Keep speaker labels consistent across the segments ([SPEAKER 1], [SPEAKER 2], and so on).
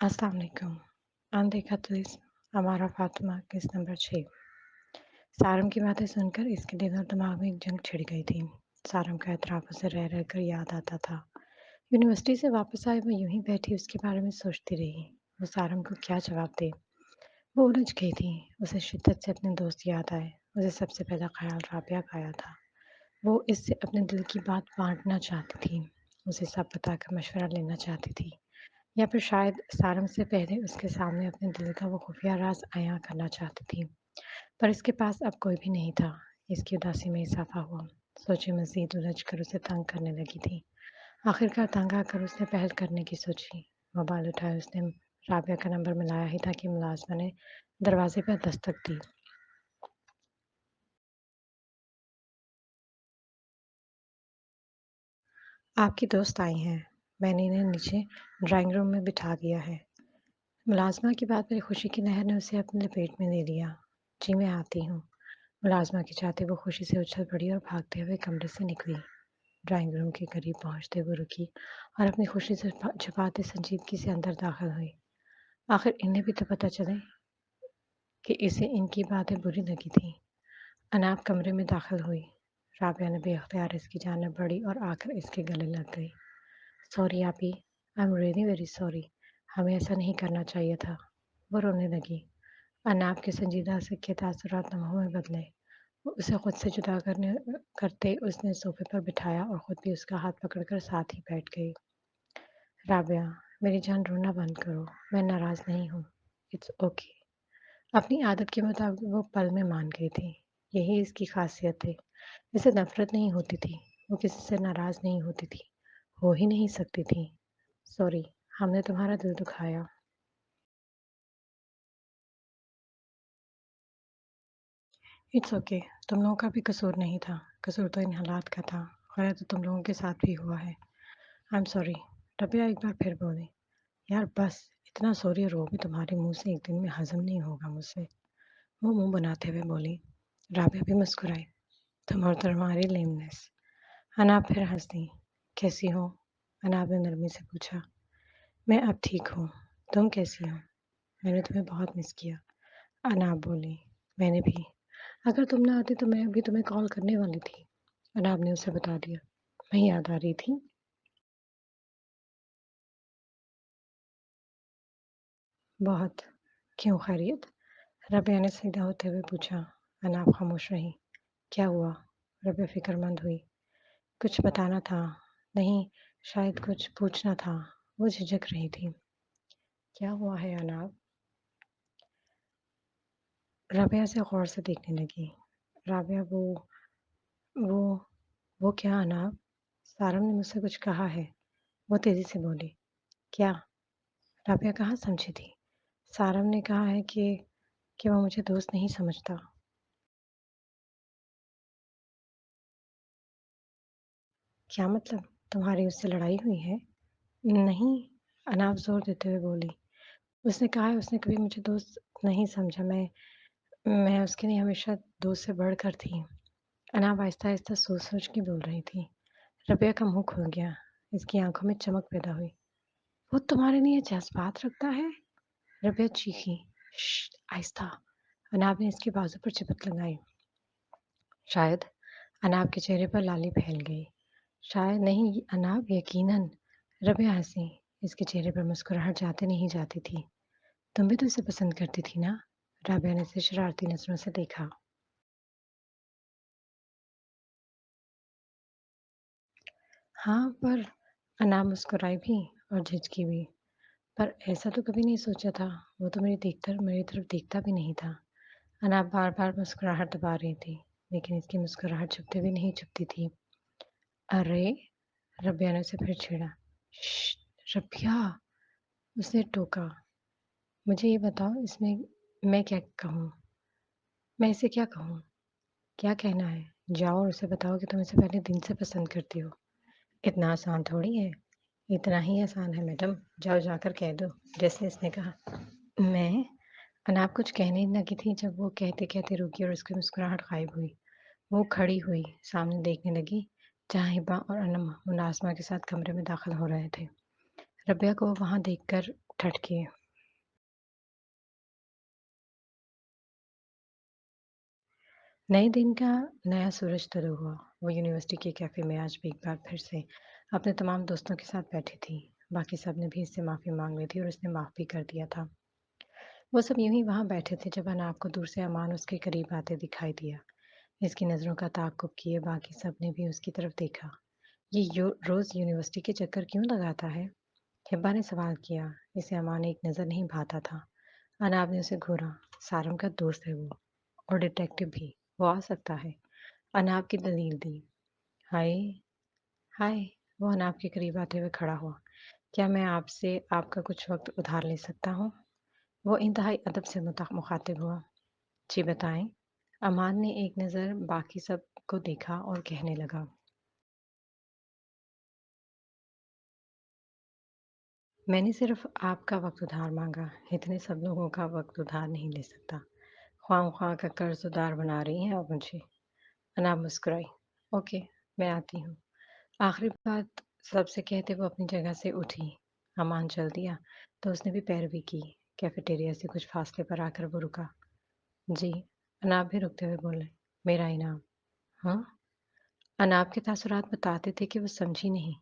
[SPEAKER 1] अस्सलाम वालेकुम। अनदेखा प्लीज़। हमारा फ़ातिमा केस नंबर 6। सारम की बातें सुनकर इसके दिल और दिमाग में एक जंग छिड़ गई थी। सारम का एतराफ़ उसे रह रह कर याद आता था। यूनिवर्सिटी से वापस आए वो यूं ही बैठी उसके बारे में सोचती रही। वो सारम को क्या जवाब दे। वो उलझ गई थी। उसे शिद्दत से अपने दोस्त याद आए। उसे सबसे पहला ख्याल राबिया का आया था। वो इससे अपने दिल की बात बांटना चाहती थी। उसे सब बताकर मशवरा लेना चाहती थी, या फिर शायद सारम से पहले उसके सामने अपने दिल का वो खुफिया राज अयां करना चाहती थी। पर इसके पास अब कोई भी नहीं था। इसकी उदासी में इजाफा हुआ। सोचे मजीद उलझ कर उसे तंग करने लगी थी। आखिरकार तंग आकर उसने पहल करने की सोची। मोबाइल उठाया उसने। राबिया का नंबर मिलाया ही था कि मुलाजमा ने दरवाजे पर दस्तक दी। आपकी दोस्त आई हैं। मैंने इन्हें नीचे ड्राइंग रूम में बिठा दिया है। मुलाजमा की बात पर खुशी की लहर ने उसे अपने लपेट में ले लिया। जी मैं आती हूँ। मुलाजमा की चाहते वो खुशी से उछल पड़ी और भागते हुए कमरे से निकली। ड्राइंग रूम के करीब पहुंचते वो रुकी और अपनी खुशी से छुपाते संजीदगी से अंदर दाखिल हुई। आखिर इन्हें भी तो पता चले कि इसे इनकी बातें बुरी लगी थी। अनाप कमरे में दाखिल हुई। राबिया ने बेख्तियार इसकी जानिब बढ़ी और आकर इसके गले लग गई। सॉरी आपी, I am really very sorry. हमें ऐसा नहीं करना चाहिए था। वो रोने लगी। अनाप के संजीदा से के तासुरात लम्हों में बदले। उसे खुद से जुदा करते उसने सोफे पर बिठाया और खुद भी उसका हाथ पकड़कर साथ ही बैठ गई। राबिया, मेरी जान रोना बंद करो। मैं नाराज नहीं हूँ। It's okay. अपनी आदत के मुताबिक वो पल में मान गई थी। यही इसकी खासियत थी। इसे नफरत नहीं होती थी। वो किसी से नाराज नहीं होती थी। हो ही नहीं सकती थी। सॉरी, हमने तुम्हारा दिल दुखाया। It's okay. तुम लोगों का भी कसूर नहीं था। कसूर तो इन हालात का था। गलत तो तुम लोगों के साथ भी हुआ है। I am sorry. रबिया एक बार फिर बोली। यार बस, इतना सॉरी और वो भी तुम्हारे मुंह से एक दिन में हजम नहीं होगा मुझसे। वो मुंह बनाते हुए बोली। राबिया भी मुस्कुराई। तुम और तुम्हारी लेमनेस। अनाब फिर हंस दी। कैसी हो? अनाब ने नरमी से पूछा। मैं अब ठीक हूँ। तुम कैसी हो? मैंने तुम्हें बहुत मिस किया। अनाब बोली। मैंने भी। अगर तुम ना आती तो मैं अभी तुम्हें कॉल करने वाली थी। अनाब ने उसे बता दिया। मैं याद आ रही थी। बहुत। क्यों, खैरियत? रबिया ने सीधा होते हुए पूछा। अनाब खामोश रही। क्या हुआ? रबिया फिक्रमंद हुई। कुछ बताना था। नहीं, शायद कुछ पूछना था। वो झिझक रही थी। क्या हुआ है अनाब? राबिया से गौर से देखने लगी। राबिया, वो वो क्या अनाब? सारम ने मुझसे कुछ कहा है। वो तेजी से बोली। क्या? राबिया कहाँ समझी थी। सारम ने कहा है कि वो मुझे दोस्त नहीं समझता। क्या मतलब? तुम्हारी उससे लड़ाई हुई है? नहीं, अनाब जोर देते हुए बोली। उसने कहा है उसने कभी मुझे दोस्त नहीं समझा। मैं उसके लिए हमेशा दोस्त से बढ़कर थी। अनाब आहिस्ता आहिस्ता सोच सोच के बोल रही थी। रबिया का मुंह खुल गया। इसकी आंखों में चमक पैदा हुई। वो तुम्हारे लिए जज्बात रखता है? रबिया चीखी। "श्श, आहिस्ता। अनाब ने इसके बाजू पर चिपक लगाई। शायद। अनाब के चेहरे पर लाली फैल गई। शायद नहीं अनाब, यकीनन। रबिया हंसी। इसके चेहरे पर मुस्कुराहट जाते नहीं जाती थी। तुम भी तो इसे पसंद करती थी ना? राबिया ने इसे शरारती नजरों से देखा। हाँ, पर अनाब मुस्कुराई भी और झिझकी भी। पर ऐसा तो कभी नहीं सोचा था। वो तो मेरी तरफ देखता भी नहीं था। अनाब बार बार मुस्कुराहट दबा रही थी, लेकिन इसकी मुस्कुराहट छुपते भी नहीं छुपती थी। अरे, रबिया ने उसे फिर छेड़ा। "श्श, रबिया!" उसने टोका। मुझे ये बताओ, इसमें मैं क्या कहूँ? मैं इसे क्या कहूँ? क्या कहना है? जाओ और उसे बताओ कि तुम इसे पहले दिन से पसंद करती हो। इतना आसान थोड़ी है। इतना ही आसान है मैडम। जाओ जाकर कह दो, जैसे इसने कहा। मैं? अनाब कुछ कहने ही लगी थी जब वो कहते कहते रुकी और उसकी मुस्कुराहट गायब हुई। वो खड़ी हुई, सामने देखने लगी, जहाँ हिब्बा और अनम मुलाजमा के साथ कमरे में दाखिल हो रहे थे। रबिया को वहां देखकर ठटके। नए दिन का नया सूरज शुरू हुआ। वो यूनिवर्सिटी के कैफ़े में आज भी एक बार फिर से अपने तमाम दोस्तों के साथ बैठी थी। बाकी सब ने भी इससे माफ़ी माँग ली थी और उसने माफ़ भी कर दिया था। वो सब यूँ ही वहाँ बैठे थे जब अनाब को दूर से अमान उसके करीब आते दिखाई दिया। इसकी नज़रों का ताक़ुब किए बाकी सब ने भी उसकी तरफ देखा। ये रोज़ यूनिवर्सिटी के चक्कर क्यों लगाता है? हिब्बा ने सवाल किया। इसे अमान एक नज़र नहीं भाता था। अनाब ने उसे घूरा। सारंग का दोस्त है वो और डिटेक्टिव भी। वो आ सकता है। अनाब की दलील दी। हाय हाय वो अनाब के करीब आते हुए खड़ा हुआ। क्या मैं आपसे आपका कुछ वक्त उधार ले सकता हूँ? वो इंतहाई अदब से मुखातिब हुआ। जी बताएं। अमान ने एक नज़र बाकी सब को देखा और कहने लगा। मैंने सिर्फ आपका वक्त उधार मांगा। इतने सब लोगों का वक्त उधार नहीं ले सकता। ख्वाह का कर्ज उधार बना रही हैं आप मुझे। अनाब मुस्कुराई। ओके, मैं आती हूँ। आखिरी बात सबसे कहते वो अपनी जगह से उठी। अमान चल दिया तो उसने भी पैरवी की। कैफेटेरिया से कुछ फासले पर आकर वो रुका। जी। अनाब भी रुकते हुए बोले। मेरा इनाम। हाँ। अनाब के तासुरात बताते थे कि वो समझी नहीं।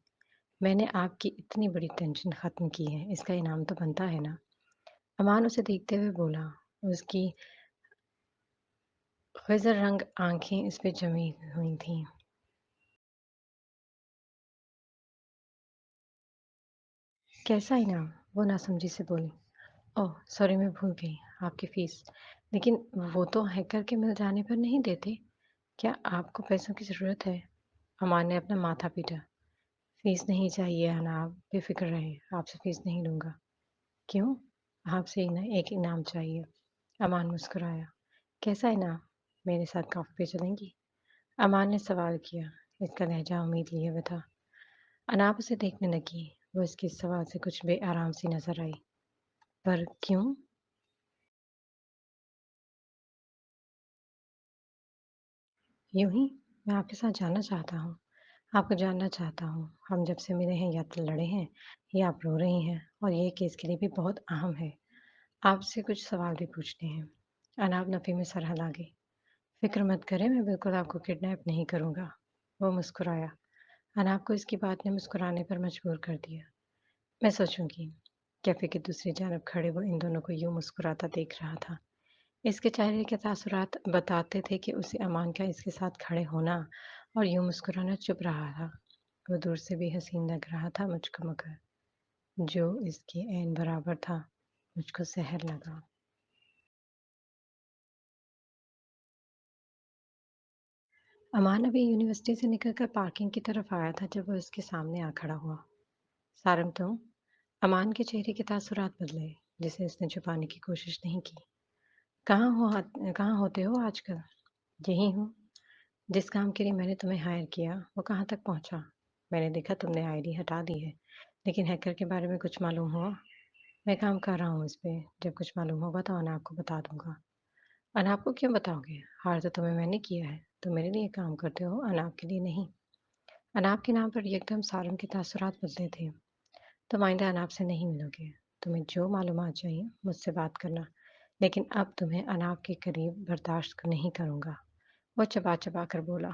[SPEAKER 1] मैंने आपकी इतनी बड़ी टेंशन खत्म की है, इसका इनाम तो बनता है ना। अमान उसे देखते हुए बोला। उसकी खिज़र रंग आंखें इस पे जमी हुई थीं। कैसा इनाम? वो नासमझी से बोली। ओह! सॉरी मैं भूल गई, आपकी फ़ीस। लेकिन वो तो हैकर के मिल जाने पर नहीं देते। क्या आपको पैसों की ज़रूरत है? अमान ने अपना माथा पीटा। फ़ीस नहीं चाहिए अनाब, बेफ़िक्र रहें, आपसे फ़ीस नहीं लूँगा। क्यों? आपसे एक इनाम चाहिए। अमान मुस्कुराया। कैसा इनाम? मेरे साथ कॉफ़ी पे चलेंगी? अमान ने सवाल किया। इसका लहज़ा उम्मीद लिए हुए था। अनाब उसे देखने लगी। वो इसके इस सवाल से कुछ बेआराम सी नज़र आई। पर क्यों? यूँ ही, मैं आपके साथ जानना चाहता हूँ। आपको जानना चाहता हूँ। हम जब से मिले हैं या तो लड़े हैं या आप रो रही हैं और ये केस के लिए भी बहुत अहम है। आपसे कुछ सवाल भी पूछने हैं। अनाब नफ़ी में सर हिला गई। फ़िक्र मत करें, मैं बिल्कुल आपको किडनैप नहीं करूँगा। वो मुस्कुराया। अनाब को इसकी बात ने मुस्कुराने पर मजबूर कर दिया। मैं सोचूँगी। कैफ़े की दूसरी जानब खड़े वो इन दोनों को यूँ मुस्कुराता देख रहा था। इसके चेहरे के तासुरात बताते थे कि उसे अमान का इसके साथ खड़े होना और यूँ मुस्कुराना चुप रहा था। वो दूर से भी हसीन लग रहा था मुझको मगर जो इसके ऐन बराबर था, मुझको ज़हर लगा। अमान अभी यूनिवर्सिटी से निकलकर पार्किंग की तरफ आया था जब वो इसके सामने आ खड़ा हुआ। सारंग तुम? अमान के चेहरे के तासुरात बदले, जिसे इसने छुपाने की कोशिश नहीं की। कहाँ होते हो आजकल? यही हूँ। जिस काम के लिए मैंने तुम्हें हायर किया, वो कहाँ तक पहुँचा? मैंने देखा तुमने आईडी हटा दी है, लेकिन हैकर के बारे में कुछ मालूम हुआ? मैं काम कर रहा हूँ इस पे। जब कुछ मालूम होगा तो अनाब को बता दूँगा। अनाब को क्यों बताओगे? हायर तो तुम्हें मैंने किया है। तुम मेरे लिए काम करते हो, अनाब के लिए नहीं। अनाब के नाम पर एकदम सारंग के तासुरात बदले थे। तुम आइंदा अनाब से नहीं मिलोगे। तुम्हें जो मालूमात चाहिए, मुझसे बात करना। लेकिन अब तुम्हें अनाब के करीब बर्दाश्त नहीं करूँगा। वो चबा-चबा कर बोला।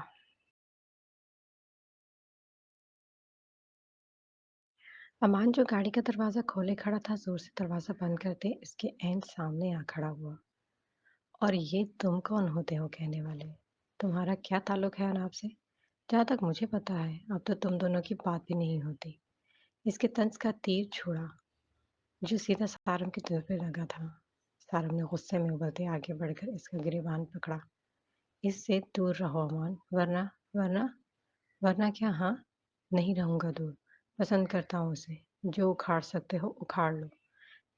[SPEAKER 1] अमान जो गाड़ी का दरवाज़ा खोले खड़ा था, ज़ोर से दरवाज़ा बंद करते इसके ऐन सामने आ खड़ा हुआ। और ये तुम कौन होते हो कहने वाले? तुम्हारा क्या ताल्लुक है अनाब से? जहाँ तक मुझे पता है, अब तो तुम दोनों की बात भी नहीं होती। इसके तंज का तीर छोड़ा, जो सीधा सारंग के दिल पे लगा था। सारंग ने गुस्से में उबलते आगे बढ़कर इसका गिरेबान पकड़ा। इससे दूर रहो अमान, वरना वरना क्या हाँ? नहीं रहूँगा दूर। पसंद करता हूँ उसे। जो उखाड़ सकते हो उखाड़ लो।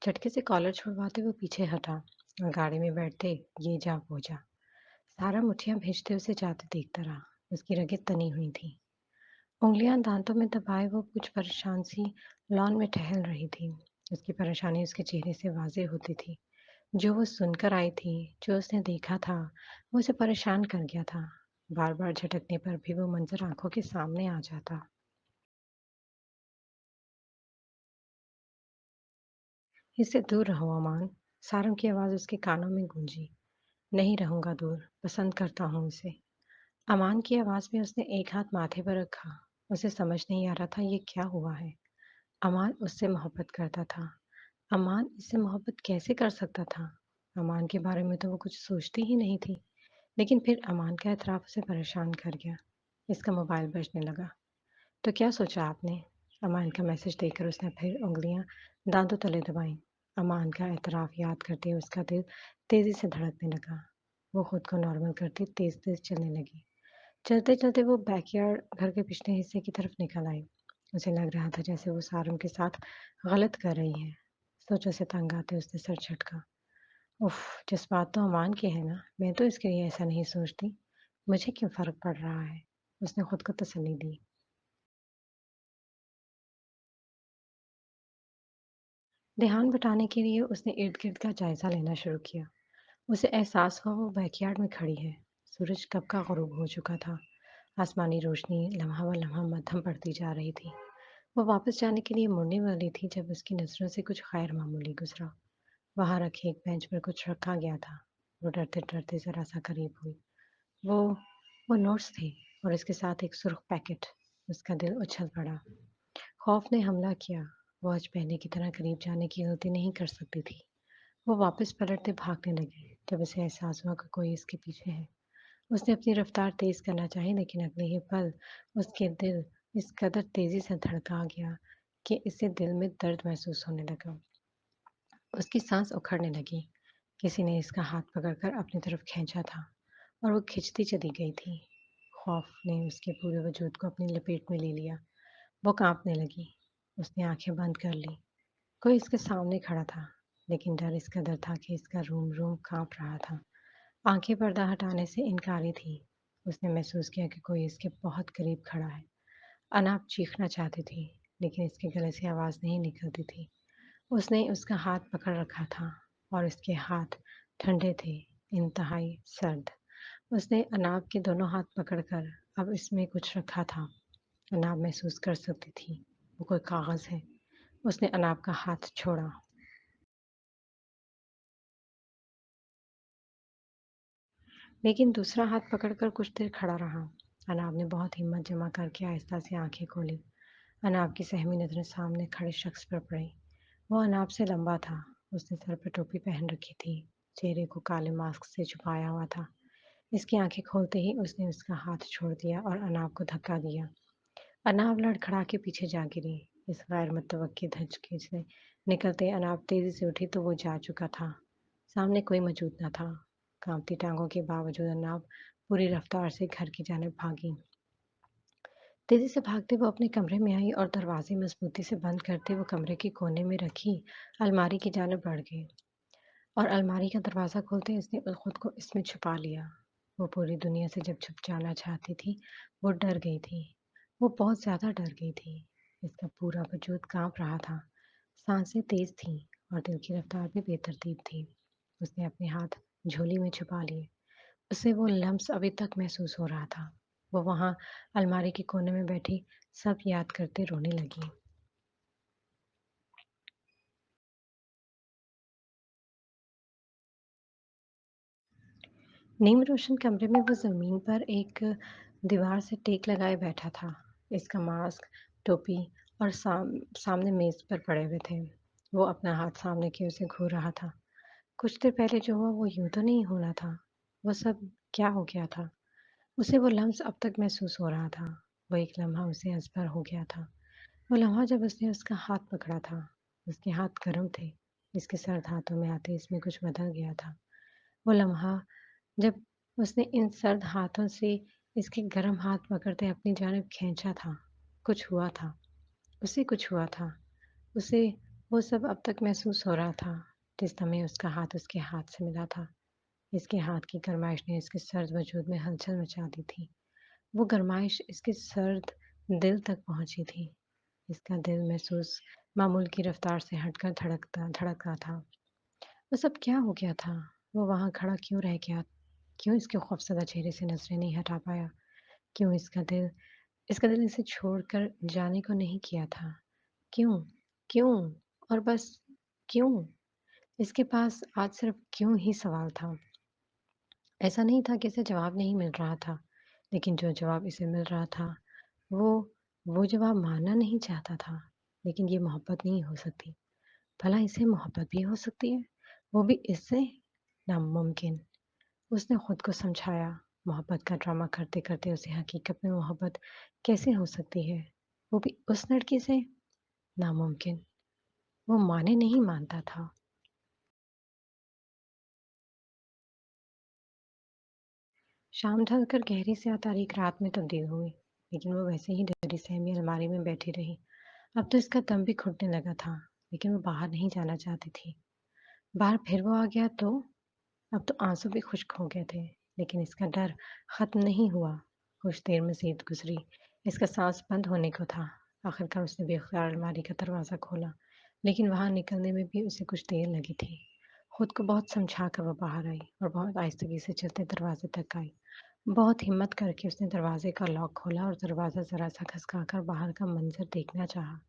[SPEAKER 1] झटके से कॉलर छुड़वाते वो पीछे हटा और गाड़ी में बैठते ये जा वो जा। सारा मुठियां भेजते उसे जाते देखता रहा। उसकी रगें तनी हुई थी। उंगलियां दांतों में दबाए वो कुछ परेशान सी लॉन में टहल रही थी। उसकी परेशानी उसके चेहरे से वाज़ेह होती थी। जो वो सुनकर आई थी, जो उसने देखा था, वो उसे परेशान कर गया था। बार-बार झटकने पर भी वो मंज़र आँखों के सामने आ जाता। इससे दूर रहो अमान। सारंग की आवाज़ उसके कानों में गूंजी। नहीं रहूंगा दूर, पसंद करता हूँ उसे। अमान की आवाज़ में उसने एक हाथ माथे पर रखा। उसे समझ नहीं आ रहा था ये क्या हुआ है। अमान उससे मोहब्बत करता था। अमान इससे मोहब्बत कैसे कर सकता था? अमान के बारे में तो वो कुछ सोचती ही नहीं थी। लेकिन फिर अमान का एतराफ़ उसे परेशान कर गया। इसका मोबाइल बजने लगा। तो क्या सोचा आपने? अमान का मैसेज देखकर उसने फिर उँगलियाँ दाँतों तले दबाईं। अमान का एतराफ़ याद करते हुए उसका दिल तेज़ी से धड़कने लगा। वो खुद को नॉर्मल करती तेज़-तेज़ चलने लगी। चलते-चलते वो बैकयार्ड घर के पिछले हिस्से की तरफ निकल आई। उसे लग रहा था जैसे वो सारंग के साथ गलत कर रही है। सोचों से तंग आते उसने सर झटका। उफ़! जज़्बात तो अमान के हैं ना, मैं तो इसके लिए ऐसा नहीं सोचती। मुझे क्यों फ़र्क पड़ रहा है? उसने खुद को तसल्ली दी। ध्यान बटाने के लिए उसने इर्द-गिर्द का जायज़ा लेना शुरू किया। उसे एहसास हुआ वो बैकयार्ड में खड़ी है। सूरज कब का ग़ुरूब हो चुका था। आसमानी रोशनी लम्हा-ब-लम्हा मद्धम पड़ती जा रही थी। वो वापस जाने के लिए मुड़ने वाली थी जब उसकी नज़रों से कुछ गैर मामूली गुज़रा। वहाँ रखे एक बेंच पर कुछ रखा गया था। वो डरते-डरते ज़रा-सा करीब हुई। वो वो नोट्स थे और इसके साथ एक सुर्ख़ पैकेट। उसका दिल उछल पड़ा। खौफ़ ने हमला किया। वो आज पहले की तरह करीब जाने की गलती नहीं कर सकती थी। वो वापस पलटते भागने लगी जब उसे एहसास हुआ कि कोई इसके पीछे है। उसने अपनी रफ़्तार तेज़ करना चाही लेकिन अगले ही पल उसके दिल इस कदर तेज़ी से धड़का गया कि इससे दिल में दर्द महसूस होने लगा। उसकी साँस उखड़ने लगी। किसी ने इसका हाथ पकड़कर अपनी तरफ खींचा था और वो खिंचती चली गई थी। खौफ ने उसके पूरे वजूद को अपनी लपेट में ले लिया। वो काँपने लगी। उसने आँखें बंद कर लीं। कोई इसके सामने खड़ा था, लेकिन डर इस कदर था कि इसका रोम-रोम काँप रहा था। आँखें पर्दा हटाने से इनकारी थीं। उसने महसूस किया कि कोई इसके बहुत करीब खड़ा है। अनाप चीखना चाहती थी, लेकिन इसके गले से आवाज़ नहीं निकलती थी। उसने उसका हाथ पकड़ रखा था और उसके हाथ ठंडे थे, इंतहाई सर्द। उसने अनाब के दोनों हाथ पकड़कर अब इसमें कुछ रखा था। अनाब महसूस कर सकती थी, वो कोई कागज़ है। उसने अनाब का हाथ छोड़ा। लेकिन दूसरा हाथ पकड़कर कुछ देर खड़ा रहा। अनाब ने बहुत हिम्मत जमा करके आहिस्ता से आँखें खोली। अनाब की सहमी नज़रें सामने खड़े शख्स पर पड़ी। वो अनाब से लंबा था। उसने सर पर टोपी पहन रखी थी। चेहरे को काले मास्क से छुपाया हुआ था। इसकी आँखें खोलते ही उसने उसका हाथ छोड़ दिया और अनाब को धक्का दिया। अनाब लड़खड़ा के पीछे जा गिरी। इस गैर मुतवक्की धक्के से निकलते अनाब तेज़ी से उठी तो वो जा चुका था। सामने कोई मौजूद न था। काँपती टाँगों के बावजूद अनाब पूरी रफ़्तार से घर की जानिब भागी। तेज़ी से भागते वो अपने कमरे में आई और दरवाज़े मज़बूती से बंद करते वो कमरे के कोने में रखी अलमारी की जानिब बढ़ गई और अलमारी का दरवाज़ा खोलते इसने खुद को इसमें छुपा लिया। वो पूरी दुनिया से जब छुप जाना चाहती थी, वो डर गई थी। वो बहुत ज़्यादा डर गई थी। इसका पूरा वजूद काँप रहा था। साँसें तेज़ थीं और दिल की रफ़्तार भी बेतरतीब थी। उसने अपने हाथ झोली में छुपा लिए। उसे वो लम्स अभी तक महसूस हो रहा था। वो वहाँ अलमारी के कोने में बैठी सब याद करते रोने लगी। नीम रोशन कमरे में वो ज़मीन पर एक दीवार से टेक लगाए बैठा था। इसका मास्क, टोपी और सामने मेज़ पर पड़े हुए थे। वो अपना हाथ सामने की ओर से घूर रहा था। कुछ देर पहले जो हुआ वो यूँ तो नहीं होना था। वो सब क्या हो गया था? उसे वो लम्स अब तक महसूस हो रहा था। वो एक लम्हा उसे अज़बर हो गया था। वो लम्हा जब उसने उसका हाथ पकड़ा था। उसके हाथ गर्म थे। इसके सर्द हाथों में आते इसमें कुछ बदल गया था। वो लम्हा जब उसने इन सर्द हाथों से इसके गर्म हाथ पकड़ते अपनी जानिब खींचा था। कुछ हुआ था। उसे कुछ हुआ था। उसे वो सब अब तक महसूस हो रहा था, जिस समय उसका हाथ उसके हाथ से मिला था। इसके हाथ की गरमाइश ने इसके सर्द वजूद में हलचल मचा दी थी। वो गरमाइश इसके सर्द दिल तक पहुँची थी। इसका दिल महसूस मामूल की रफ्तार से हटकर धड़क रहा था। वो सब क्या हो गया था? वो वहाँ खड़ा क्यों रह गया? क्यों इसके खौफज़दा चेहरे से नज़रें नहीं हटा पाया? क्यों इसका दिल इसे छोड़कर जाने को नहीं किया था? क्यों? क्यों? और बस क्यों? इसके पास आज सिर्फ क्यों ही सवाल था। ऐसा नहीं था कि इसे जवाब नहीं मिल रहा था, लेकिन जो जवाब इसे मिल रहा था, वो वो जवाब मानना नहीं चाहता था। लेकिन ये मोहब्बत नहीं हो सकती। भला इसे मोहब्बत भी हो सकती है? वो भी इससे? नामुमकिन। उसने खुद को समझाया, मोहब्बत का ड्रामा करते-करते उसे हकीकत में मोहब्बत कैसे हो सकती है? वो भी उस लड़की से? नामुमकिन। वो माने नहीं मानता था। शाम ढलकर गहरी सी तारीख रात में तब्दील हुई, लेकिन वो वैसे ही डरी सहमी अलमारी में बैठी रही। अब तो इसका दम भी घुटने लगा था, लेकिन वो बाहर नहीं जाना चाहती थी। बाहर फिर वो आ गया तो? अब तो आंसू भी खुश्क हो गए थे, लेकिन इसका डर खत्म नहीं हुआ। कुछ देर मजीद गुजरी। इसका सांस बंद होने को था। आखिरकार उसने बेख्तियार अलमारी का दरवाज़ा खोला, लेकिन वहां निकलने में भी उसे कुछ देर लगी थी। खुद को बहुत समझा कर वो बाहर आई और बहुत आहिस्तगी से चलते दरवाजे तक आई। बहुत हिम्मत करके उसने दरवाजे का लॉक खोला और दरवाज़ा ज़रा-सा खसकाकर बाहर का मंज़र देखना चाहा।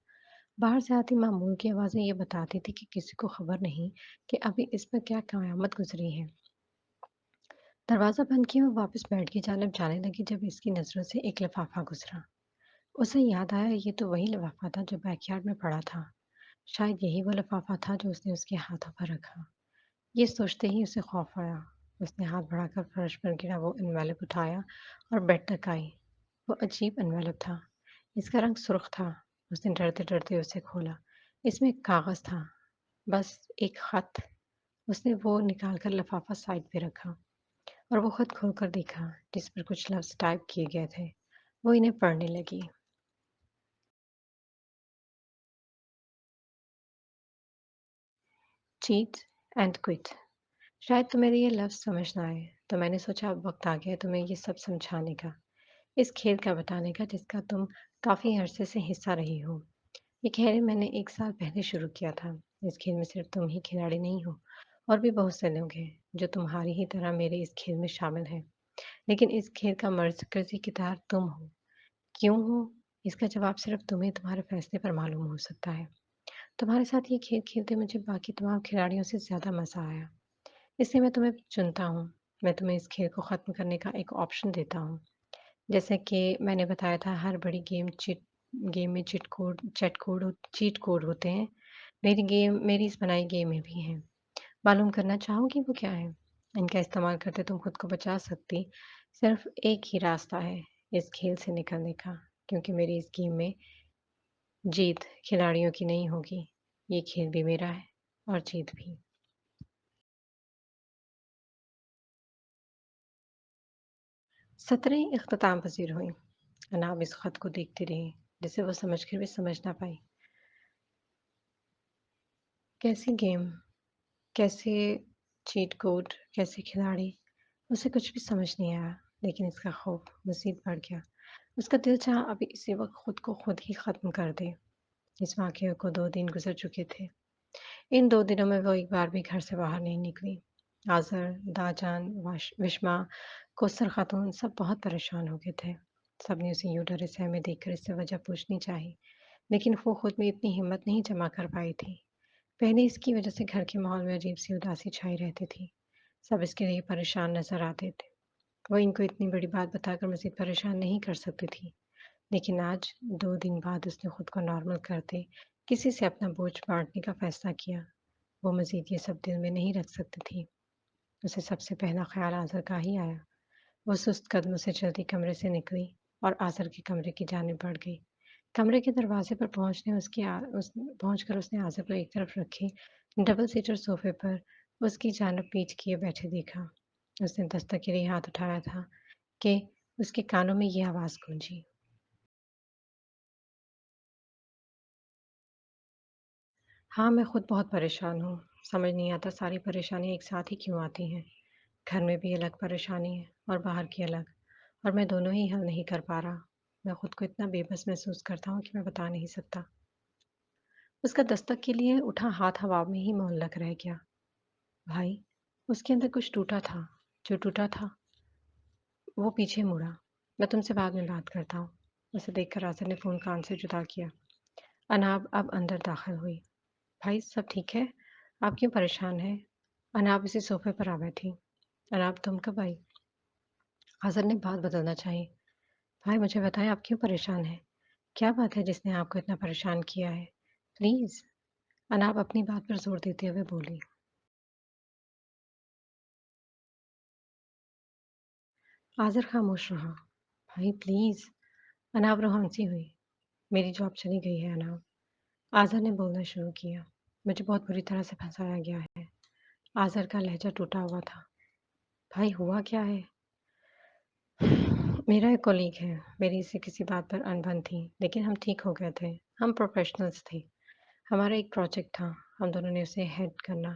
[SPEAKER 1] बाहर से आती मामूल की आवाज़ें ये बताती थी कि किसी को खबर नहीं कि अभी इस पर क्या क़यामत गुज़री है। दरवाज़ा बंद किया और वापस बेड की जानिब जाने लगी जब इसकी नज़रों से एक लिफ़ाफ़ा गुज़रा। उसे याद आया ये तो वही लिफ़ाफ़ा था जो बैकयार्ड में पड़ा था। शायद यही वो लिफ़ाफ़ा था जो उसने उसके हाथों पर रखा। ये सोचते ही उसे खौफ आया। उसने हाथ बढ़ाकर फर्श पर गिरा वो एनवेलप उठाया और बेड तक आई। वो अजीब एनवेलप था। इसका रंग सुर्ख था। उसने डरते-डरते उसे खोला। इसमें एक कागज़ था, बस एक ख़त। उसने वो निकालकर लिफ़ाफ़ा साइड पे रखा और वो ख़त खोलकर देखा, जिस पर कुछ लफ्ज़ टाइप किए गए थे। वो इन्हें पढ़ने लगी। Cheat and quit. शायद तुम्हें ये लफ्ज़ समझ ना आए, तो मैंने सोचा अब वक़्त आ गया है तुम्हें ये सब समझाने का। इस खेल का बताने का जिसका तुम काफ़ी अरसे से हिस्सा रही हो। ये खेल मैंने 1 साल पहले शुरू किया था। इस खेल में सिर्फ़ तुम ही खिलाड़ी नहीं हो, और भी बहुत से लोग हैं, जो तुम्हारी ही तरह मेरे इस खेल में शामिल हैं। लेकिन इस खेल का मर्कज़ी किरदार तुम हो। क्यों हो? इसका जवाब सिर्फ़ तुम्हें तुम्हारे फ़ैसले पर मालूम हो सकता है। तुम्हारे साथ ये खेल खेलते मुझे बाकी तमाम खिलाड़ियों से ज़्यादा मज़ा आया। इसलिए मैं तुम्हें चुनता हूँ। मैं तुम्हें इस खेल को ख़त्म करने का एक ऑप्शन देता हूँ। जैसे कि मैंने बताया था हर बड़ी गेम में चीट कोड होते हैं। मेरी इस बनाई गेम में भी हैं। मालूम करना चाहोगी वो क्या है? इनका इस्तेमाल करके तुम खुद को बचा सकती। सिर्फ़ एक ही रास्ता है इस खेल से निकलने का, क्योंकि मेरी इस गेम में जीत खिलाड़ियों की नहीं होगी। ये खेल भी मेरा है और जीत भी। सतरें इख्तिताम पज़ीर हुईं। अनाब इस ख़त को देखती रही, जिसे वो समझकर भी समझ ना पाई। कैसी गेम? कैसे चीट कोड? कैसे खिलाड़ी? उसे कुछ भी समझ नहीं आया, लेकिन इसका खौफ मज़ीद बढ़ गया। उसका दिल चाहा अभी इसी वक़्त खुद को खुद ही ख़त्म कर दे। इस वाक़ये को 2 दिन गुज़र चुके थे। इन 2 दिनों में वो एक बार भी घर से बाहर नहीं निकली। आज़र, दाजान, विश्मा, कौसर ख़ातून सब बहुत परेशान हो गए थे। सबने उसे यूँ डरे-सहमे देखकर इससे वजह पूछनी चाही, लेकिन वो खुद में इतनी हिम्मत नहीं जमा कर पाई थी। पहले इसकी वजह से घर के माहौल में अजीब-सी उदासी छाई रहती थी। सब इसके लिए परेशान नज़र आते थे। वो इनको इतनी बड़ी बात बताकर मज़ीद परेशान नहीं कर सकती थी। लेकिन आज 2 दिन बाद उसने खुद को नॉर्मल करते किसी से अपना बोझ बाँटने का फ़ैसला किया। वो मज़ीद ये सब दिल में नहीं रख सकती थी। उसे सबसे पहला ख़्याल आज़र का ही आया। वो सुस्त कदमों से चलती कमरे से निकली और आज़र के कमरे की जानिब बढ़ गई। कमरे के दरवाज़े पर पहुँचकर उसने आज़र को एक तरफ रखे डबल सीटर सोफ़े पर उसकी जानिब पीठ किए बैठे देखा। उसने दस्तक के लिए हाथ उठाया था कि उसके कानों में ये आवाज़ गूंजी। हाँ, मैं खुद बहुत परेशान हूँ। समझ नहीं आता सारी परेशानियाँ एक साथ ही क्यों आती हैं। घर में भी अलग परेशानी है और बाहर की अलग, और मैं दोनों ही हल नहीं कर पा रहा। मैं खुद को इतना बेबस महसूस करता हूँ कि मैं बता नहीं सकता। उसका दस्तक के लिए उठा हाथ हवा में ही मुअल्लक़ रह गया। भाई, उसके अंदर कुछ टूटा था। जो टूटा था, वो पीछे मुड़ा। मैं तुमसे बाद में बात करता हूँ। उसे देखकर आसिफ ने फ़ोन कान से जुदा किया। अनाब अब अंदर दाखिल हुई। भाई, सब ठीक है? आप क्यों परेशान हैं? अनाब इसी सोफ़े पर आ बैठी। अनाब तुम कब आई? हसन ने बात बदलना चाही। भाई मुझे बताएँ आप क्यों परेशान हैं? क्या बात है जिसने आपको इतना परेशान किया है? प्लीज़। अनाब अपनी बात पर ज़ोर देते हुए बोली। आज़र खामोश रहा। भाई प्लीज़। अनाब रोमांसी हुई। मेरी जॉब चली गई है अनाब। आज़र ने बोलना शुरू किया। मुझे बहुत बुरी तरह से फँसाया गया है। आज़र का लहज़ा टूटा हुआ था। भाई हुआ क्या है? मेरा एक कॉलीग है, मेरी इससे किसी बात पर अनबन थी, लेकिन हम ठीक हो गए थे। हम प्रोफ़ेशनल्स थे। हमारा एक प्रोजेक्ट था, हम दोनों ने उसे हेड करना।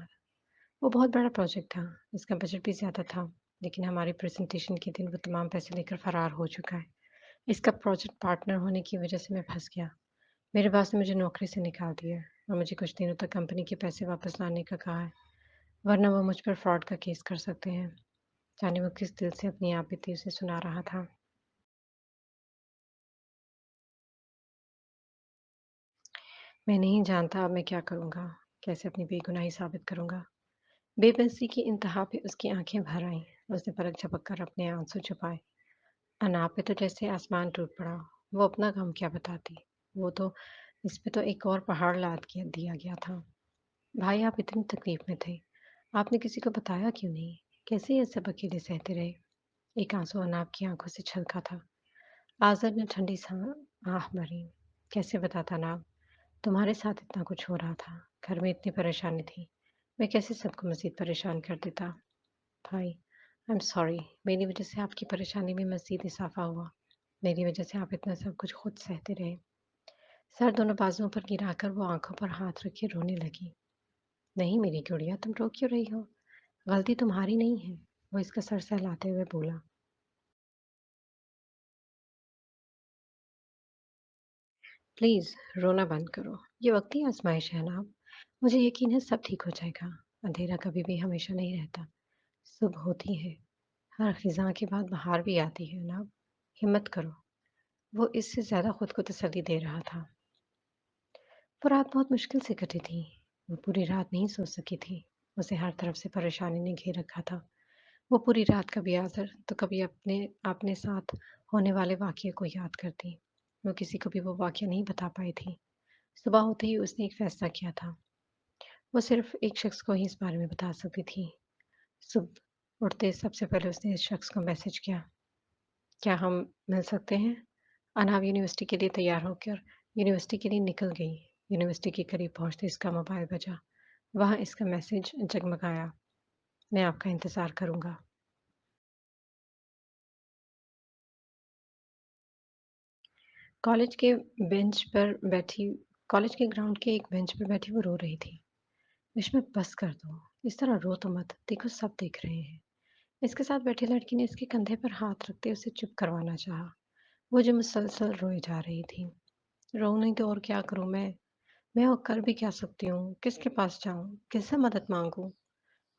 [SPEAKER 1] वो बहुत बड़ा प्रोजेक्ट था, इसका बजट भी ज़्यादा था, लेकिन हमारी प्रेज़ेंटेशन के दिन वो तमाम पैसे लेकर फ़रार हो चुका है। इसका प्रोजेक्ट पार्टनर होने की वजह से मैं फँस गया। मेरे बॉस ने मुझे नौकरी से निकाल दिया और मुझे कुछ दिनों तक कंपनी के पैसे वापस लाने का कहा है, वरना वो मुझ पर फ्रॉड का केस कर सकते हैं। जाने वो किस दिल से अपनी आपबीती उसे सुना रहा था। मैं नहीं जानता अब मैं क्या करूँगा? कैसे अपनी बेगुनाही साबित करूँगा? बेबसी की इंतहा पे उसकी आँखें भर आईं। उसने पलक झपक कर अपने आँसू छुपाए। अनाप पे तो जैसे आसमान टूट पड़ा। वो अपना गम क्या बताती? वो तो इस पे तो एक और पहाड़ लाद के दिया गया था। भाई आप इतनी तकलीफ में थे। आपने किसी को बताया क्यों नहीं? कैसे ये सब अकेले सहते रहे? एक आँसू अनाप की आँखों से छलका था। आज़र ने ठंडी सा आह भरी। कैसे बताता अनाप? तुम्हारे साथ इतना कुछ हो रहा था, घर में इतनी परेशानी थी। मैं कैसे सबको मज़ीद परेशान कर देता? भाई, आई एम सॉरी। मेरी वज़ह से आपकी परेशानी में मज़ीद इज़ाफ़ा हुआ। मेरी वज़ह से आप इतना सब कुछ खुद सहते रहे। सर दोनों बाजुओं पर गिराकर वो आँखों पर हाथ रखे रोने लगी। नहीं मेरी गुड़िया, तुम रो क्यों रही हो? गलती तुम्हारी नहीं है। वो इसका सर सहलाते हुए बोला। प्लीज़ रोना बंद करो। ये वक़्ती आज़माइश है ना। मुझे यकीन है सब ठीक हो जाएगा। अंधेरा कभी भी हमेशा नहीं रहता। सुबह होती है। हर ख़िज़ां के बाद बहार भी आती है ना। हिम्मत करो। वो इससे ज़्यादा खुद को तसल्ली दे रहा था। वो रात बहुत मुश्किल से कटी थी। वो पूरी रात नहीं सो सकी थी। उसे हर तरफ से परेशानी ने घेर रखा था। वो पूरी रात कभी आज़र तो कभी अपने अपने साथ होने वाले वाक़ये को याद करती। वो किसी को भी वो वाक़या नहीं बता पाई थी। सुबह होते ही उसने एक फ़ैसला किया था। वो सिर्फ़ एक शख़्स को ही इस बारे में बता सकती थी। सुबह उठते सबसे पहले उसने इस शख़्स को मैसेज किया। क्या हम मिल सकते हैं? अनाब यूनिवर्सिटी के लिए तैयार होकर यूनिवर्सिटी के लिए निकल गई। यूनिवर्सिटी के करीब पहुँचते इसका मोबाइल बजा। वहाँ इसका मैसेज जगमगाया। मैं आपका इंतज़ार करूँगा। कॉलेज के बेंच पर बैठी कॉलेज के ग्राउंड के एक बेंच पर बैठी वो रो रही थी। विस्मय बस कर दो। इस तरह रो तो मत। देखो सब देख रहे हैं। इसके साथ बैठी लड़की ने इसके कंधे पर हाथ रखते उसे चुप करवाना चाहा। वो जो मुसलसल रोए जा रही थी। रो नहीं तो और क्या करूँ मैं? मैं और कर भी क्या सकती हूँ? किसके पास जाऊँ? किससे मदद माँगूँ?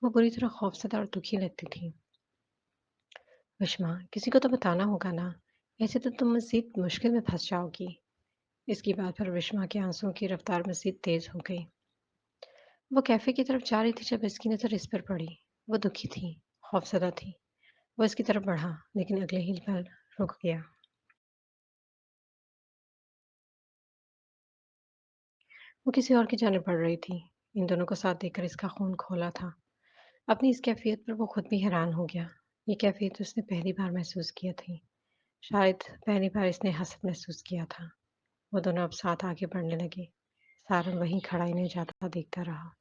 [SPEAKER 1] वो बुरी तरह खौफ़ज़दा और दुखी लगती थी। विश्मा, किसी को तो बताना होगा ना। ऐसे तो तुम मज़ीद मुश्किल में फँस जाओगी। इसकी बात पर विश्मा के आँसुओं की रफ़्तार मज़ीद तेज़ हो गई। वो कैफ़े की तरफ जा रही थी जब इसकी नज़र इस पर पड़ी। वो दुखी थी, खौफ़ज़दा थी। वो इसकी तरफ बढ़ा, लेकिन अगले ही पल रुक गया। वो किसी और की जानिब बढ़ रही थी। इन दोनों को साथ देखकर इसका खून खौला था। अपनी इस कैफ़ियत पर वो खुद भी हैरान हो गया। ये कैफ़ियत उसने पहली बार महसूस की थी। शायद पहली बार इसने हसद महसूस किया था। वो दोनों अब साथ आगे बढ़ने लगे। सारंग वहीं खड़ा इन्हें जाता देखता रहा।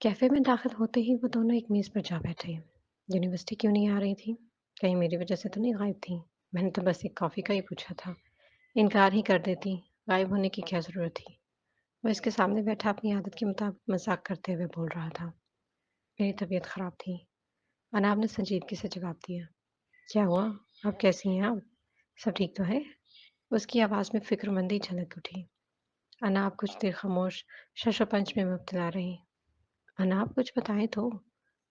[SPEAKER 1] कैफ़े में दाखिल होते ही वो दोनों एक मेज़ पर जा बैठे। यूनिवर्सिटी क्यों नहीं आ रही थी? कहीं मेरी वज़ह से तो नहीं गायब थी? मैंने तो बस एक कॉफ़ी का ही पूछा था। इनकार ही कर देती। गायब होने की क्या ज़रूरत थी? वो इसके सामने बैठा अपनी आदत के मुताबिक मज़ाक करते हुए बोल रहा था। मेरी तबीयत ख़राब थी। अनाब ने संजीदगी से जवाब दिया। क्या हुआ? अब कैसी हैं आप? सब ठीक तो है? उसकी आवाज़ में फ़िक्रमंदी झलक उठी। अनाब कुछ देर खामोश शशोपंच में मुब्तला रही। अनाब कुछ बताएँ तो?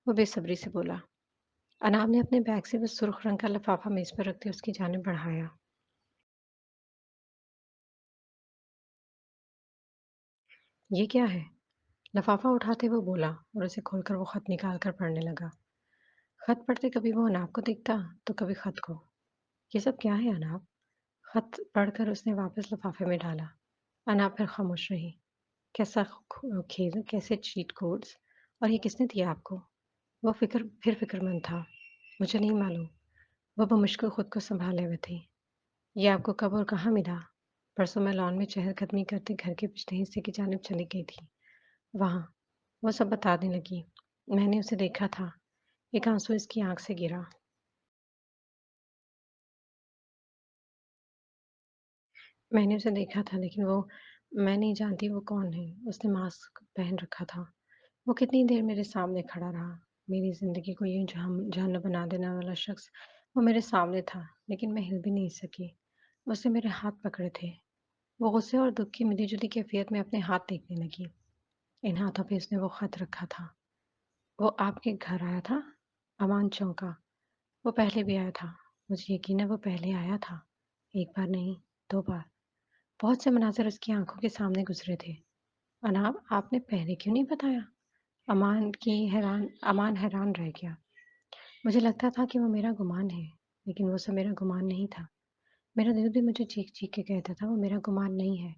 [SPEAKER 1] वो बेसब्री से बोला। अनाब ने अपने बैग से वो सुर्ख रंग का लिफ़ाफ़ा मेज़ पर रखते उसकी जानिब बढ़ाया। ये क्या है? लिफाफा उठाते वो बोला और उसे खोलकर वो खत निकाल कर पढ़ने लगा। खत पढ़ते कभी वो अनाप को दिखता, तो कभी खत को। ये सब क्या है अनाप? खत पढ़कर उसने वापस लिफाफे में डाला। अनाप फिर खामोश रही। कैसा खेल, कैसे चीट कोड्स, और ये किसने दिया आपको? वो फिक्रमंद था। मुझे नहीं मालूम। वो बमुश्किल खुद को संभाले हुए थी। ये आपको कब और कहाँ मिला? परसों मैं लॉन में चहलकदमी करते घर के पिछले हिस्से की जानिब चली गई थी। वहाँ। वो सब बताने लगी। मैंने उसे देखा था। एक आंसू इसकी आंख से गिरा। मैंने उसे देखा था, लेकिन मैं नहीं जानती वो कौन है। उसने मास्क पहन रखा था। वो कितनी देर मेरे सामने खड़ा रहा। मेरी ज़िंदगी को यूँ जहन्नम बना देने वाला शख्स वो मेरे सामने था, लेकिन मैं हिल भी नहीं सकी। उसने मेरे हाथ पकड़े थे। वो गुस्से और दुःख की मिली-जुली कैफ़ियत में अपने हाथ देखने लगी। इन हाथों पे उसने वो ख़त रखा था। वो आपके घर आया था? अमान चौंका। वो पहले भी आया था। मुझे यकीन है वो पहले आया था। एक बार नहीं, 2 बार। बहुत से मनाज़िर उसकी आँखों के सामने गुज़रे थे। अनाब, आपने पहले क्यों नहीं बताया? अमान हैरान रह गया। मुझे लगता था कि वो मेरा गुमान है, लेकिन वो सब मेरा गुमान नहीं था। मेरा दिल भी मुझे चीख-चीख के कहता था वो मेरा गुमान नहीं है।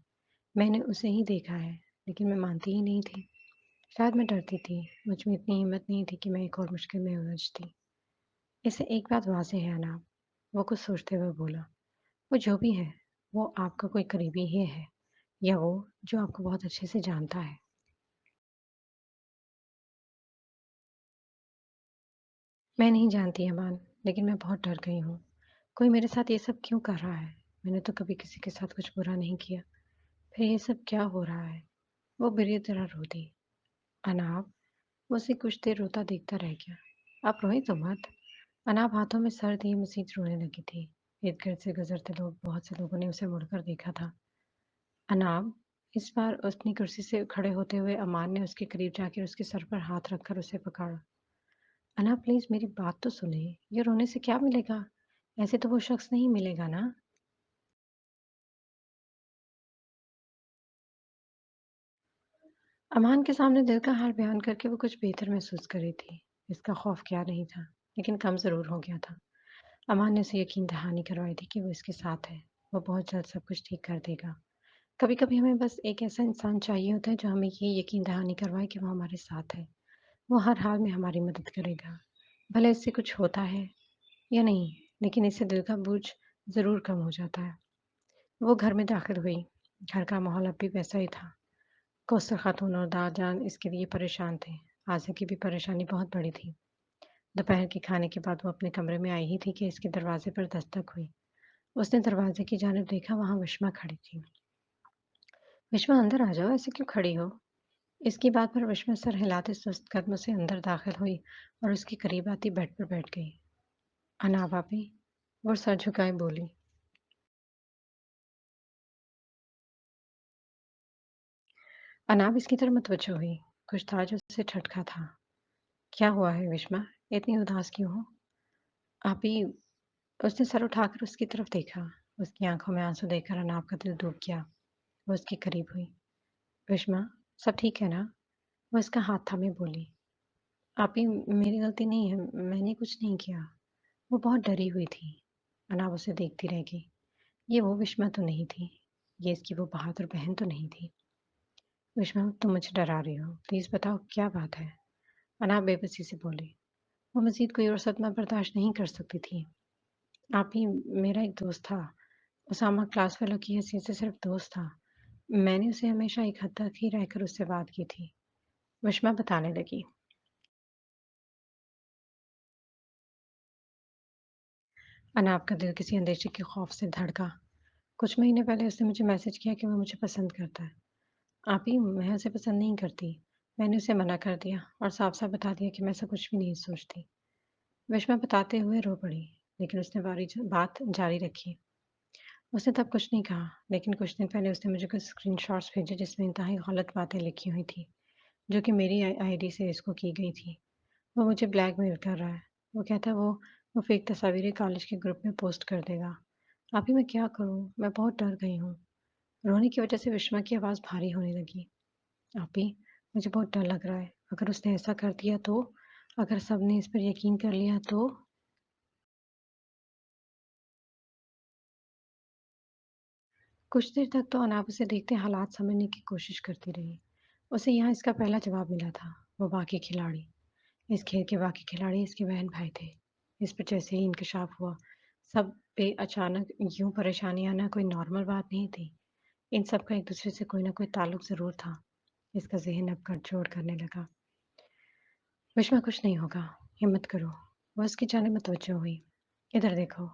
[SPEAKER 1] मैंने उसे ही देखा है, लेकिन मैं मानती ही नहीं थी। शायद मैं डरती थी। मुझ में इतनी हिम्मत नहीं थी कि मैं एक और मुश्किल में उलझती। इससे एक बात वाज़ेह है अनाब, वो कुछ सोचते हुए बोला। वो जो भी है, वो आपका कोई करीबी ही है, या वो जो आपको बहुत अच्छे से जानता है। मैं नहीं जानती अमान, लेकिन मैं बहुत डर गई हूँ। कोई मेरे साथ ये सब क्यों कर रहा है? मैंने तो कभी किसी के साथ कुछ बुरा नहीं किया। फिर ये सब क्या हो रहा है? वो बुरी तरह रो दी। अनाब, वो उसे कुछ देर रोता देखता रह गया। आप रोएं तो मत। अनाब हाथों में सर दिए मसीज रोने लगी थी। इर्द-गिर्द से गुजरते लोग, बहुत से लोगों ने उसे मुड़कर देखा था। अनाब, इस बार अपनी कुर्सी से खड़े होते हुए अमान ने उसके करीब जाकर उसके सर पर हाथ रखकर उसे पकड़ा। अनाब प्लीज़ मेरी बात तो सुने। ये रोने से क्या मिलेगा? ऐसे तो वो शख्स नहीं मिलेगा ना? अमान के सामने दिल का हाल बयान करके वो कुछ बेहतर महसूस कर रही थी। इसका खौफ क्या नहीं था, लेकिन कम ज़रूर हो गया था। अमान ने उसे यकीन दहानी करवाई थी कि वो इसके साथ है। वो बहुत जल्द सब कुछ ठीक कर देगा। कभी-कभी हमें बस एक ऐसा इंसान चाहिए होता है जो हमें ये यकीन दहानी करवाए कि वो हमारे साथ है। वो हर हाल में हमारी मदद करेगा। भले इससे कुछ होता है या नहीं, लेकिन इससे दिल का बोझ ज़रूर कम हो जाता है। वो घर में दाखिल हुई। घर का माहौल अब भी वैसा ही था। कौसर खातून और दादाजान इसके लिए परेशान थे। आसिया की भी परेशानी बहुत बड़ी थी। दोपहर के खाने के बाद वो अपने कमरे में आई ही थी कि इसके दरवाजे पर दस्तक हुई। उसने दरवाजे की जानिब देखा, वहाँ विश्मा खड़ी थी। विश्मा अंदर आ जाओ, ऐसे क्यों खड़ी हो? इसकी बात पर विश्मा सर हिलाते सुस्त कदमों से अंदर दाखिल हुई और उसके करीब आती बेड पर बैठ गई। अनाब आपी, वो सर झुकाए बोली। अनाब इसकी तरफ मुतवज्जो हुई। कुछ था जो उसे ठटका था। क्या हुआ है विश्मा? इतनी उदास क्यों हो? आपी, उसने सर उठाकर उसकी तरफ देखा। उसकी आंखों में आंसू देखकर अनाब का दिल डूब गया। वो उसके करीब हुई। विश्मा, सब ठीक है ना? वो इसका हाथ थामे बोली। आपी, मेरी गलती नहीं है, मैंने कुछ नहीं किया। वो बहुत डरी हुई थी। अनाब उसे देखती रह गई। ये वो विश्मा तो नहीं थी। ये इसकी वो बहादुर बहन तो नहीं थी। विश्मा, तुम मुझे डरा रही हो। प्लीज़ बताओ क्या बात है? अनाब बेबसी से बोली। वो मज़ीद कोई और सदमा बर्दाश्त नहीं कर सकती थी। आप ही, मेरा एक दोस्त था। उसामा क्लास फेलो की हैसियत से सिर्फ दोस्त था। मैंने उसे हमेशा एक हद तक ही रहकर उससे बात की थी। विश्मा बताने लगी। अनाब का दिल किसी अंदेशे के खौफ से धड़का। कुछ महीने पहले उसने मुझे मैसेज किया कि वो मुझे पसंद करता है। आप ही, मैं उसे पसंद नहीं करती। मैंने उसे मना कर दिया और साफ-साफ बता दिया कि मैं ऐसा कुछ भी नहीं सोचती। विश्मा बताते हुए रो पड़ी, लेकिन उसने बात जारी रखी। उसने तब कुछ नहीं कहा, लेकिन कुछ दिन पहले उसने मुझे कुछ स्क्रीनशॉट्स भेजे जिसमें इंतहाई गलत बातें लिखी हुई थी, जो कि मेरी आईडी से इसको की गई थी। वो मुझे ब्लैकमेल कर रहा है। वो कहता है वो फेक तस्वीरें कॉलेज के ग्रुप में पोस्ट कर देगा। अभी मैं क्या करूँ? मैं बहुत डर गई हूँ। रोने की वजह से विश्वा की आवाज़ भारी होने लगी। "आपी, मुझे बहुत डर लग रहा है। अगर उसने ऐसा कर दिया तो? अगर सबने इस पर यकीन कर लिया तो? कुछ देर तक तो अनाब उसे देखते हालात समझने की कोशिश करती रही। उसे यहाँ इसका पहला जवाब मिला था, वो बाकी खिलाड़ी। इस खेल के बाकी खिलाड़ी इसके बहन-भाई थे। इस पर जैसे ही इंकशाफ हुआ, सब पे अचानक यूँ परेशानी आना कोई नॉर्मल बात नहीं थी। इन सब का एक-दूसरे से कोई न कोई ताल्लुक ज़रूर था। इसका ज़हन अब गठजोड़ करने लगा। "विश्वा कुछ नहीं होगा, हिम्मत करो।" वह उसकी जानिब मुतवज्जो हुई। "इधर देखो।"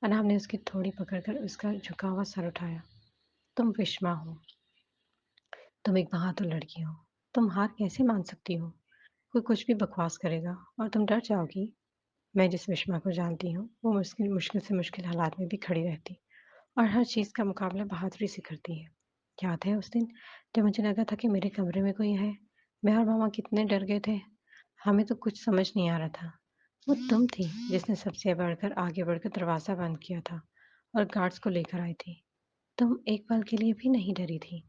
[SPEAKER 1] अनाब ने उसकी थोड़ी पकड़कर उसका झुका हुआ सर उठाया। "तुम विश्वा हो। तुम एक बहादुर लड़की हो। तुम हार कैसे मान सकती हो? कोई कुछ भी बकवास करेगा और तुम डर जाओगी। मैं जिस विश्वा को जानती हूँ, वो मुश्किल मुश्किल से मुश्किल हालात में भी खड़ी रहती और हर चीज़ का मुकाबला बहादुरी से करती है। याद है उस दिन जब मुझे लगा था कि मेरे कमरे में कोई है? मैं और मामा कितने डर गए थे। हमें तो कुछ समझ नहीं आ रहा था। वो तुम थी जिसने सबसे आगे बढ़कर दरवाज़ा बंद किया था और गार्ड्स को लेकर आई थी। तुम एक पल के लिए भी नहीं डरी थी।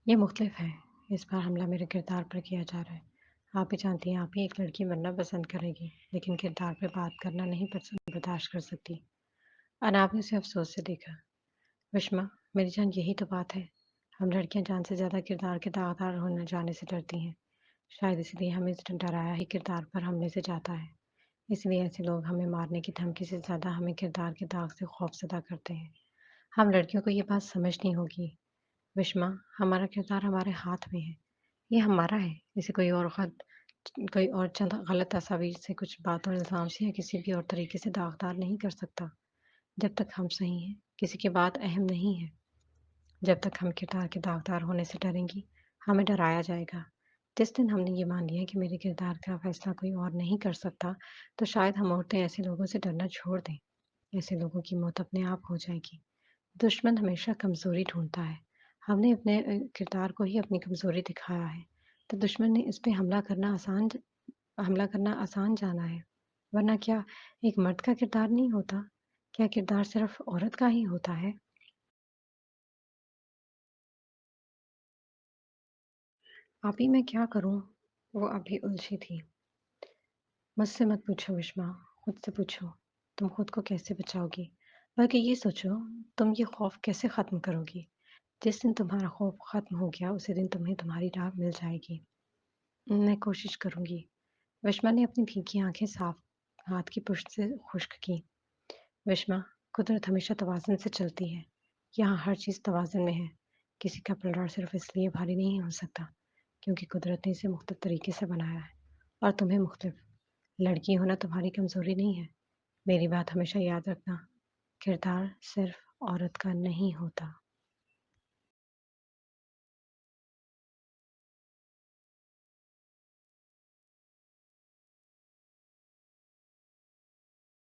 [SPEAKER 1] ये मुख्तलिफ है। इस बार हमला मेरे किरदार पर किया जा रहा है। आप भी जानती हैं, आप ही एक लड़की बनना पसंद करेंगी, लेकिन किरदार पे बात करना नहीं बर्दाश्त कर सकती। अनाब ने उसे अफ़सोस से देखा। विश्मा, मेरी जान यही तो बात है। हम लड़कियाँ जान से ज़्यादा किरदार के दागदार होने जाने से डरती हैं। शायद इसलिए हमें डराया ही किरदार पर हमले से जाता है। इसलिए ऐसे लोग हमें मारने की धमकी से ज़्यादा हमें किरदार के दाग से खौफज़दा करते हैं। हम लड़कियों को ये बात समझनी होगी। विश्मा, हमारा किरदार हमारे हाथ में है। ये हमारा है। इसे कोई और चंद गलत तस्वीर से, कुछ बात और इल्ज़ाम से या किसी भी और तरीके से दागदार नहीं कर सकता। जब तक हम सही हैं, किसी की बात अहम नहीं है। जब तक हम किरदार के दागदार होने से डरेंगी, हमें डराया जाएगा। जिस दिन हमने ये मान लिया कि मेरे किरदार का फ़ैसला कोई और नहीं कर सकता, तो शायद हम औरतें ऐसे लोगों से डरना छोड़ दें। ऐसे लोगों की मौत अपने आप हो जाएगी। दुश्मन हमेशा कमज़ोरी ढूँढता है। हमने अपने किरदार को ही अपनी कमज़ोरी दिखाया है, तो दुश्मन ने इस पे हमला करना आसान जाना है। वरना क्या एक मर्द का किरदार नहीं होता? क्या किरदार सिर्फ़ औरत का ही होता है? अभी मैं क्या करूँ? वो अभी उलझी थी। मुझसे मत पूछो विश्वा, खुद से पूछो। तुम खुद को कैसे बचाओगी? बल्कि ये सोचो, तुम ये खौफ़ कैसे ख़त्म करोगी? जिस दिन तुम्हारा खौफ़ ख़त्म हो गया, उसी दिन तुम्हें तुम्हारी राह मिल जाएगी। मैं कोशिश करूँगी। विश्वा ने अपनी भीगी आँखें साफ हाथ की पुष्ट से खुश्क की। विश्वा, कुदरत हमेशा तवाज़ुन से चलती है। यहाँ हर चीज़ तवाज़ुन में है। किसी का पलड़ा सिर्फ़ इसलिए भारी नहीं हो सकता, क्योंकि कुदरत ने इसे मुख्तलिफ़ तरीके से बनाया है और तुम्हें मुख्तलिफ़। लड़की होना तुम्हारी कमज़ोरी नहीं है। मेरी बात हमेशा याद रखना, किरदार सिर्फ़ औरत का नहीं होता।